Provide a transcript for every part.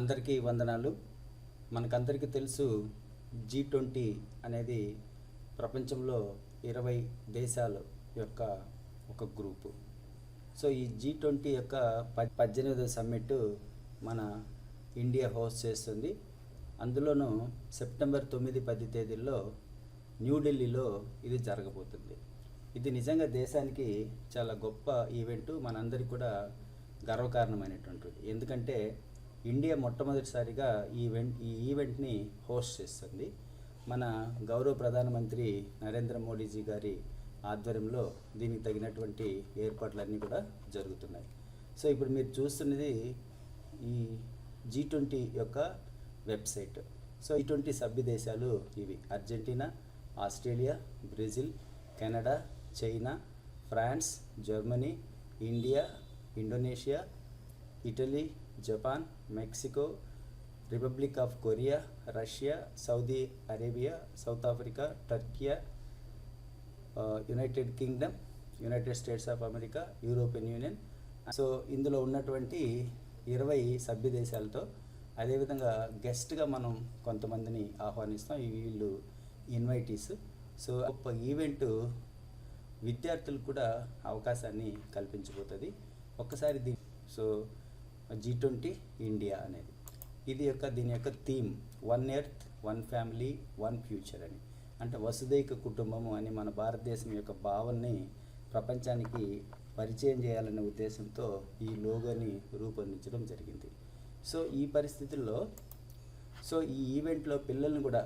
అందరికీ వందనాలు. మనకందరికీ తెలుసు G20 అనేది ప్రపంచంలో 20 దేశాల యొక్క ఒక గ్రూపు. సో ఈ G20 యొక్క 18వ సమ్మిట్ మన ఇండియా హోస్ట్ చేస్తుంది. అందులోనూ సెప్టెంబర్ 9-10 తేదీల్లో న్యూఢిల్లీలో ఇది జరగబోతుంది. ఇది నిజంగా దేశానికి చాలా గొప్ప ఈవెంటు, మనందరికీ కూడా గర్వకారణమైనటువంటిది. ఎందుకంటే ఇండియా మొట్టమొదటిసారిగా ఈ ఈవెంట్ని హోస్ట్ చేస్తుంది. మన గౌరవ ప్రధానమంత్రి నరేంద్ర మోడీజీ గారి ఆధ్వర్యంలో దీనికి తగినటువంటి ఏర్పాట్లన్నీ కూడా జరుగుతున్నాయి. సో ఇప్పుడు మీరు చూస్తున్నది ఈ G20 యొక్క వెబ్సైట్. సో G20 సభ్య దేశాలు ఇవి: Argentina, Australia, Brazil, Canada, China, France, Germany, India, Indonesia, Italy, Japan, Mexico, Republic of Korea, Russia, Saudi Arabia, South Africa, Turkey, United Kingdom, United States of America, European Union. So ఇందులో ఉన్నటువంటి 20 సభ్య దేశాలతో అదేవిధంగా గెస్ట్గా మనం కొంతమందిని ఆహ్వానిస్తాం. వీళ్ళు ఇన్వైటీస్. సో గొప్ప ఈవెంట్ విద్యార్థులకు కూడా అవకాశాన్ని కల్పించబోతుంది. ఒక్కసారి సో G20 ఇండియా అనేది దీని యొక్క theme one earth, one family, one future అని, అంటే వసుదైక కుటుంబము అని మన భారతదేశం యొక్క భావనని ప్రపంచానికి పరిచయం చేయాలనే ఉద్దేశంతో ఈ లోగోని రూపొందించడం జరిగింది. సో ఈ పరిస్థితుల్లో ఈ ఈవెంట్లో పిల్లల్ని కూడా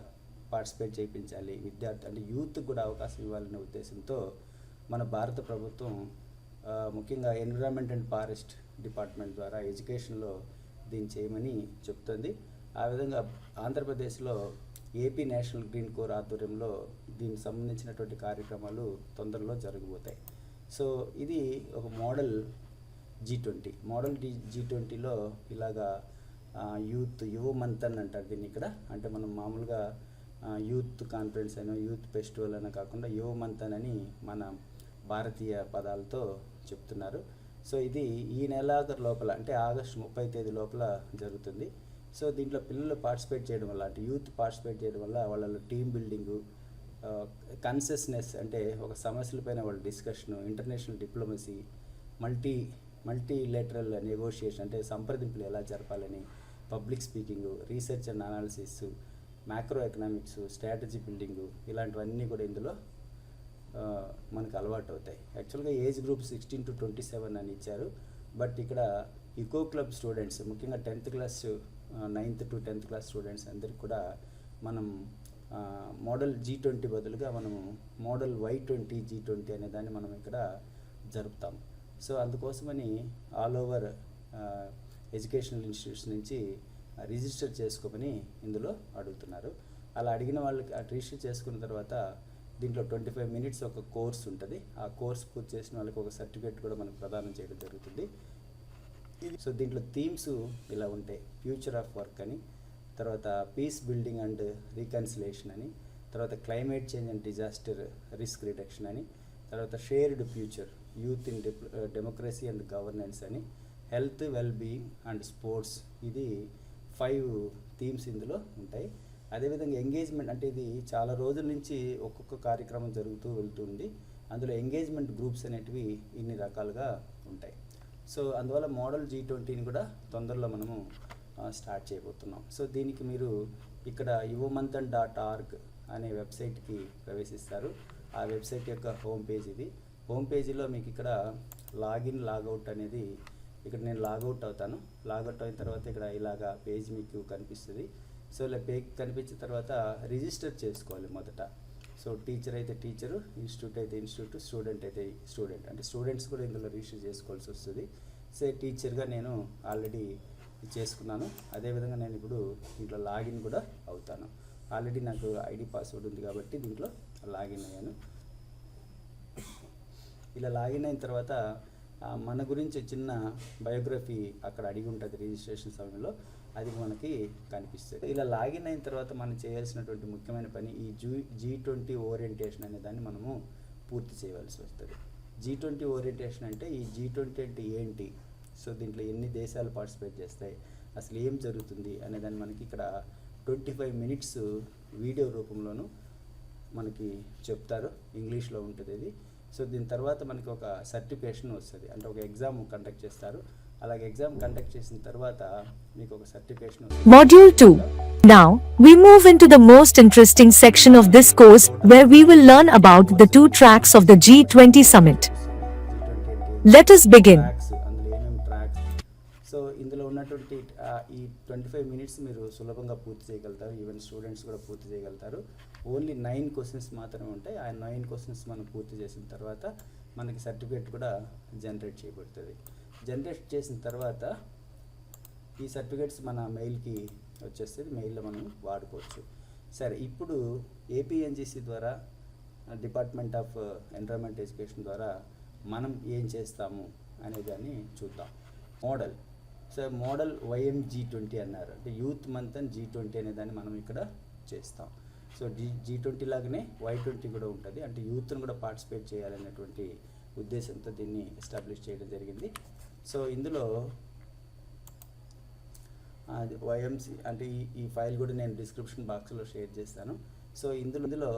పార్టిసిపేట్ చేయించాలి, విద్యార్థి అంటే యూత్కి కూడా అవకాశం ఇవ్వాలనే ఉద్దేశంతో మన భారత ప్రభుత్వం ముఖ్యంగా ఎన్విరాన్మెంట్ అండ్ ఫారెస్ట్ డిపార్ట్మెంట్ ద్వారా ఎడ్యుకేషన్లో దీన్ని చేయమని చెప్తుంది. ఆ విధంగా ఆంధ్రప్రదేశ్లో ఏపీ నేషనల్ గ్రీన్ కోర్ ఆధ్వర్యంలో దీనికి సంబంధించినటువంటి కార్యక్రమాలు తొందరలో జరగబోతాయి. సో ఇది ఒక మోడల్ G20. మోడల్ G20లో ఇలాగా యువమంథన్ అంటారు దీన్ని ఇక్కడ. అంటే మనం మామూలుగా యూత్ కాన్ఫరెన్స్ అయినా యూత్ ఫెస్టివల్ అయినా కాకుండా యువమంథన్ అని మన భారతీయ పదాలతో చెప్తున్నారు. సో ఇది ఈ నెలాఖరు లోపల, అంటే ఆగస్టు 30 తేదీ లోపల జరుగుతుంది. సో దీంట్లో పిల్లలు పార్టిసిపేట్ చేయడం వల్ల, అంటే యూత్ పార్టిసిపేట్ చేయడం వల్ల వాళ్ళలో టీమ్ బిల్డింగు, కన్సెస్నెస్ అంటే ఒక సమస్యలపైన వాళ్ళ discussion, international diplomacy, multilateral negotiation అంటే సంప్రదింపులు ఎలా జరపాలని, public speaking, research and analysis, macroeconomics, strategy building, ఇలాంటివన్నీ కూడా ఇందులో మనకు అలవాటు అవుతాయి. యాక్చువల్గా ఏజ్ గ్రూప్ 16 to 27 అని ఇచ్చారు. బట్ ఇక్కడ ఇకో క్లబ్ స్టూడెంట్స్, ముఖ్యంగా 10th class 9th to 10th class students అందరికి కూడా మనం మోడల్ G20 బదులుగా మనము మోడల్ Y20 G20 అనే దాన్ని మనం ఇక్కడ జరుపుతాం. సో అందుకోసమని ఆల్ ఓవర్ ఎడ్యుకేషనల్ ఇన్స్టిట్యూట్స్ నుంచి రిజిస్టర్ చేసుకోమని ఇందులో అడుగుతున్నారు. అలా అడిగిన వాళ్ళకి రిజిస్టర్ చేసుకున్న తర్వాత దీంట్లో 25 minutes ఒక కోర్స్ ఉంటుంది. ఆ కోర్స్ పూర్తి చేసిన వాళ్ళకి ఒక సర్టిఫికేట్ కూడా మనకు ప్రదానం చేయడం జరుగుతుంది. సో దీంట్లో థీమ్స్ ఇలా ఉంటాయి: ఫ్యూచర్ ఆఫ్ వర్క్ అని, తర్వాత పీస్ బిల్డింగ్ అండ్ రీకన్సిలేషన్ అని, తర్వాత climate change and disaster risk reduction అని, తర్వాత shared future, youth in democracy and governance అని, health, well being and sports. ఇది 5 థీమ్స్ ఇందులో ఉంటాయి. అదేవిధంగా ఎంగేజ్మెంట్, అంటే ఇది చాలా రోజుల నుంచి ఒక్కొక్క కార్యక్రమం జరుగుతూ వెళ్తుంది. అందులో ఎంగేజ్మెంట్ గ్రూప్స్ అనేటివి ఇన్ని రకాలుగా ఉంటాయి. సో అందువల్ల మోడల్ G20ని కూడా తొందరలో మనము స్టార్ట్ చేయబోతున్నాం. సో దీనికి మీరు ఇక్కడ Yuvamanthan.org అనే వెబ్సైట్కి ప్రవేశిస్తారు. ఆ వెబ్సైట్ యొక్క హోమ్ పేజ్ ఇది. హోమ్ పేజీలో మీకు ఇక్కడ లాగిన్, లాగౌట్ అనేది, ఇక్కడ నేను లాగౌట్ అవుతాను. లాగౌట్ అయిన తర్వాత ఇక్కడ ఇలాగా పేజ్ మీకు కనిపిస్తుంది. సో ఇలా పేజ్ కనిపించిన తర్వాత రిజిస్టర్ చేసుకోవాలి మొదట. సో టీచర్ అయితే టీచరు, ఇన్స్టిట్యూట్ అయితే ఇన్స్టిట్యూట్, స్టూడెంట్ అయితే స్టూడెంట్, అంటే స్టూడెంట్స్ కూడా ఇందులో రిజిస్టర్ చేసుకోవాల్సి వస్తుంది. సో టీచర్గా నేను ఆల్రెడీ చేసుకున్నాను. అదేవిధంగా నేను ఇప్పుడు దీంట్లో లాగిన్ కూడా అవుతాను. ఆల్రెడీ నాకు ఐడి పాస్వర్డ్ ఉంది కాబట్టి దీంట్లో లాగిన్ అయ్యాను. ఇలా లాగిన్ అయిన తర్వాత మన గురించి చిన్న బయోగ్రఫీ అక్కడ అడిగి ఉంటుంది రిజిస్ట్రేషన్ సమయంలో, అది మనకి కనిపిస్తుంది. ఇలా లాగిన్ అయిన తర్వాత మనం చేయాల్సినటువంటి ముఖ్యమైన పని ఈ G20 ఓరియంటేషన్ అనే దాన్ని మనము పూర్తి చేయవలసి వస్తుంది. G20 ఓరియంటేషన్ అంటే ఈ G20 అంటే ఏంటి, సో దీంట్లో ఎన్ని దేశాలు పార్టిసిపేట్ చేస్తాయి, అసలు ఏం జరుగుతుంది అనేదాన్ని మనకి ఇక్కడ 25 minutes వీడియో రూపంలోను మనకి చెప్తారు. ఇంగ్లీష్లో ఉంటుంది ఇది. సో దీని తర్వాత మనకి ఒక సర్టిఫికేషన్ వస్తుంది, అంటే ఒక ఎగ్జామ్ కండక్ట్ చేస్తారు. అలాగే ఎగ్జామ్ కండక్ట్ చేసిన తర్వాత మీకు ఒక సర్టిఫికేషన్ వస్తుంది. Module 2. Now, we move into the most interesting section of this course where we will learn about the 2 tracks of the G20 Summit. Let us begin. అందులో ఏమేమి tracks, so ఇందులో ఉన్నటువంటి ఈ 25 minutes మీరు సులభంగా పూర్తి చేయగలుగుతారు. ఈవెన్ స్టూడెంట్స్ కూడా పూర్తి చేయగలుగుతారు. ఓన్లీ 9 questions మాత్రమే ఉంటాయి. ఆ 9 questions మనం పూర్తి చేసిన తర్వాత మనకి సర్టిఫికేట్ కూడా జనరేట్ చేయబడుతుంది. జనరేట్ చేసిన తర్వాత ఈ సర్టిఫికేట్స్ మన మెయిల్కి వచ్చేస్తుంది. మెయిల్లో మనం వాడుకోవచ్చు. సరే, ఇప్పుడు ఏపీఎన్జీసీ ద్వారా, డిపార్ట్మెంట్ ఆఫ్ ఎన్విరాన్మెంట్ ఎడ్యుకేషన్ ద్వారా మనం ఏం చేస్తాము అనేదాన్ని చూద్దాం. మోడల్, సో మోడల్ YMG20 అన్నారు, అంటే యూత్ మంత్ అండ్ G20 అనేదాన్ని మనం ఇక్కడ చేస్తాం. సో G20 లాగానే Y20 కూడా ఉంటుంది, అంటే యూత్ను కూడా పార్టిసిపేట్ చేయాలనేటువంటి ఉద్దేశంతో దీన్ని ఎస్టాబ్లిష్ చేయడం జరిగింది. సో ఇందులో YMC అంటే ఈ ఫైల్ కూడా నేను డిస్క్రిప్షన్ బాక్స్లో షేర్ చేస్తాను. సో ఇందులో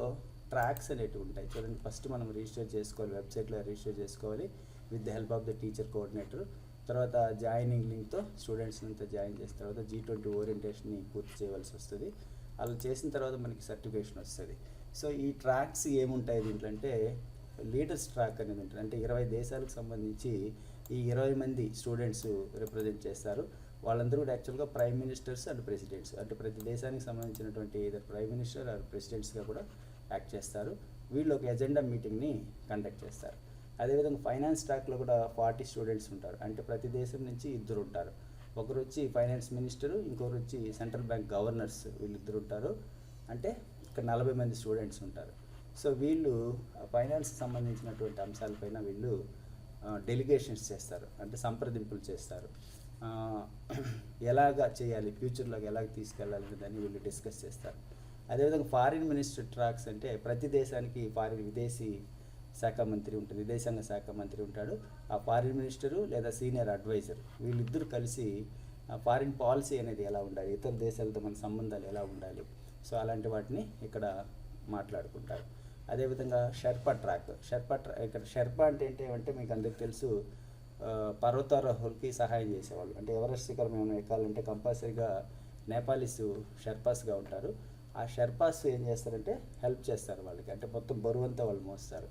ట్రాక్స్ అనేటివి ఉంటాయి. చూడండి, ఫస్ట్ మనం రిజిస్టర్ చేసుకోవాలి, వెబ్సైట్లో రిజిస్టర్ చేసుకోవాలి with the help of the teacher coordinator. తర్వాత జాయినింగ్ లింక్తో స్టూడెంట్స్ని అంతా జాయిన్ చేసిన తర్వాత G20 ఓరియంటేషన్ని పూర్తి చేయవలసి వస్తుంది. అలా చేసిన తర్వాత మనకి సర్టిఫికేషన్ వస్తుంది. సో ఈ ట్రాక్స్ ఏముంటాయి దీంట్లో అంటే, లీడర్స్ ట్రాక్ అనేది ఉంటుంది, అంటే 20 దేశాలకు సంబంధించి ఈ 20 మంది స్టూడెంట్స్ రిప్రజెంట్ చేస్తారు. వాళ్ళందరూ కూడా యాక్చువల్గా ప్రైమ్ మినిస్టర్స్ అండ్ ప్రెసిడెంట్స్, అంటే ప్రతి దేశానికి సంబంధించినటువంటి ఇద్దరు ప్రైమ్ మినిస్టర్ ఆర్ ప్రెసిడెంట్స్గా కూడా యాక్ట్ చేస్తారు. వీళ్ళు ఒక ఎజెండా మీటింగ్ని కండక్ట్ చేస్తారు. అదేవిధంగా ఫైనాన్స్ ట్రాక్లో కూడా 40 స్టూడెంట్స్ ఉంటారు, అంటే ప్రతి దేశం నుంచి 2 ఉంటారు. ఒకరు వచ్చి ఫైనాన్స్ మినిస్టరు, ఇంకొకరు వచ్చి సెంట్రల్ బ్యాంక్ గవర్నర్స్, వీళ్ళిద్దరు ఉంటారు. అంటే ఇక్కడ 40 మంది స్టూడెంట్స్ ఉంటారు. సో వీళ్ళు ఫైనాన్స్కి సంబంధించినటువంటి అంశాలపైన వీళ్ళు డెలిగేషన్స్ చేస్తారు, అంటే సంప్రదింపులు చేస్తారు. ఎలాగ చేయాలి, ఫ్యూచర్లోకి ఎలాగ తీసుకెళ్ళాలి అనే దాన్ని వీళ్ళు డిస్కస్ చేస్తారు. అదేవిధంగా ఫారిన్ మినిస్టర్ ట్రాక్స్ అంటే ప్రతి దేశానికి విదేశీ శాఖ మంత్రి ఉంటుంది, విదేశాంగ శాఖ మంత్రి ఉంటాడు. ఆ ఫారిన్ మినిస్టరు లేదా సీనియర్ అడ్వైజర్ వీళ్ళిద్దరూ కలిసి ఫారిన్ పాలసీ అనేది ఎలా ఉండాలి, ఇతర దేశాలతో మన సంబంధాలు ఎలా ఉండాలి, సో అలాంటి వాటిని ఇక్కడ మాట్లాడుకుంటారు. అదేవిధంగా షెర్పా ట్రాక్, ఇక్కడ షెర్పా అంటే ఏంటంటే మీకు అందరికి తెలుసు, పర్వతారోహులకి సహాయం చేసేవాళ్ళు. అంటే ఎవరెస్ట్ శిఖరం ఏమైనా ఎక్కాలంటే కంపల్సరీగా నేపాలీస్ షెర్పాస్గా ఉంటారు. ఆ షెర్పాస్ ఏం చేస్తారంటే హెల్ప్ చేస్తారు వాళ్ళకి, అంటే మొత్తం బరువు అంతా వాళ్ళు మోస్తారు.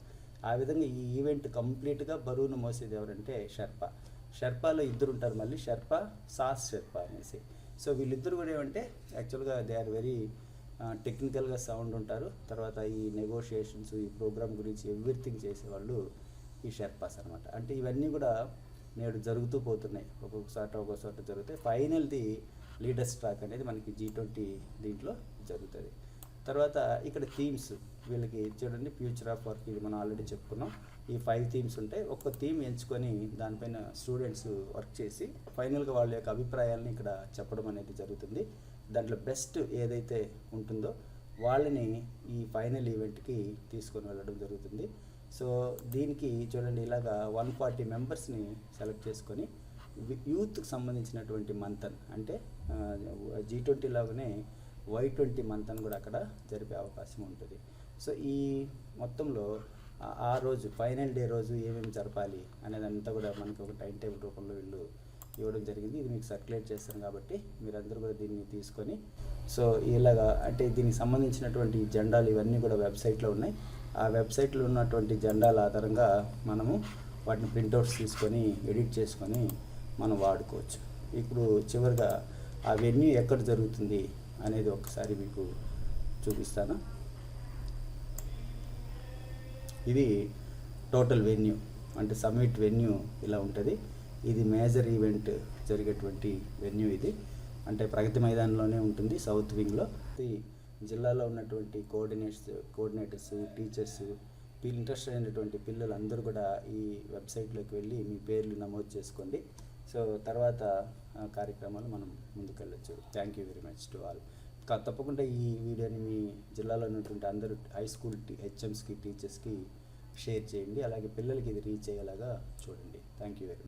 ఆ విధంగా ఈ ఈవెంట్ కంప్లీట్గా బరువును మోసేది ఎవరంటే షెర్పాలో 2 ఉంటారు, మళ్ళీ షెర్పా, సాస్ షెర్పా అనేసి. సో వీళ్ళిద్దరు కూడా ఏమంటే యాక్చువల్గా దే ఆర్ వెరీ టెక్నికల్గా సౌండ్ ఉంటారు. తర్వాత ఈ నెగోషియేషన్స్, ఈ ప్రోగ్రామ్ గురించి ఎవ్రీథింగ్ చేసేవాళ్ళు ఈ షెర్పాస్ అనమాట. అంటే ఇవన్నీ కూడా నేడు జరుగుతూ పోతున్నాయి, ఒక్కొక్క చోట జరుగుతాయి. ఫైనల్ది లీడర్స్ ట్రాక్ అనేది మనకి G20 దీంట్లో జరుగుతుంది. తర్వాత ఇక్కడ థీమ్స్, వీళ్ళకి చూడండి, ఫ్యూచర్ ఆఫ్ వర్క్, ఇది మనం ఆల్రెడీ చెప్పుకున్నాం. ఈ 5 థీమ్స్ ఉంటాయి. ఒక్క థీమ్ ఎంచుకొని దానిపైన స్టూడెంట్స్ వర్క్ చేసి ఫైనల్గా వాళ్ళ యొక్క అభిప్రాయాలను ఇక్కడ చెప్పడం అనేది జరుగుతుంది. దాంట్లో బెస్ట్ ఏదైతే ఉంటుందో వాళ్ళని ఈ ఫైనల్ ఈవెంట్కి తీసుకొని వెళ్ళడం జరుగుతుంది. సో దీనికి చూడండి, ఇలాగా 140 మెంబర్స్ని సెలెక్ట్ చేసుకొని యూత్కి సంబంధించినటువంటి మంతన్, అంటే G20 లాగానే Y20 మంతన్ కూడా అక్కడ జరిపే అవకాశం ఉంటుంది. సో ఈ మొత్తంలో ఆ రోజు ఫైనల్ డే రోజు ఏమేమి జరపాలి అనేదంతా కూడా మనకు ఒక టైం టేబుల్ రూపంలో వీళ్ళు ఇవ్వడం జరిగింది. ఇది మీకు సర్క్యులేట్ చేస్తాను కాబట్టి మీరందరూ కూడా దీన్ని తీసుకొని, సో ఇలాగా అంటే దీనికి సంబంధించినటువంటి జెండాలు ఇవన్నీ కూడా వెబ్సైట్లో ఉన్నాయి. ఆ వెబ్సైట్లో ఉన్నటువంటి జెండాల ఆధారంగా మనము వాటిని ప్రింట్అవుట్స్ తీసుకొని ఎడిట్ చేసుకొని మనం వాడుకోవచ్చు. ఇప్పుడు చివరిగా ఆ వెన్యూ ఎక్కడ జరుగుతుంది అనేది ఒకసారి మీకు చూపిస్తాను. ఇది టోటల్ వెన్యూ, అంటే సమ్మిట్ వెన్యూ ఇలా ఉంటుంది. ఇది మేజర్ ఈవెంట్ జరిగేటువంటి వెన్యూ ఇది, అంటే ప్రగతి మైదానంలోనే ఉంటుంది, సౌత్ వింగ్లో. జిల్లాలో ఉన్నటువంటి కోఆర్డినేటర్స్, టీచర్స్, ఇంట్రెస్ట్ అయినటువంటి పిల్లలందరూ కూడా ఈ వెబ్సైట్లోకి వెళ్ళి మీ పేర్లు నమోదు చేసుకోండి. సో తర్వాత కార్యక్రమాలు మనం ముందుకెళ్ళచ్చు. Thank you very much to all. తప్పకుండా ఈ వీడియోని మీ జిల్లాలో ఉన్నటువంటి అందరూ హై స్కూల్ హెచ్ఎంస్కి, టీచర్స్కి షేర్ చేయండి. అలాగే పిల్లలకి ఇది రీచ్ అయ్యేలాగా చూడండి. Thank you very much.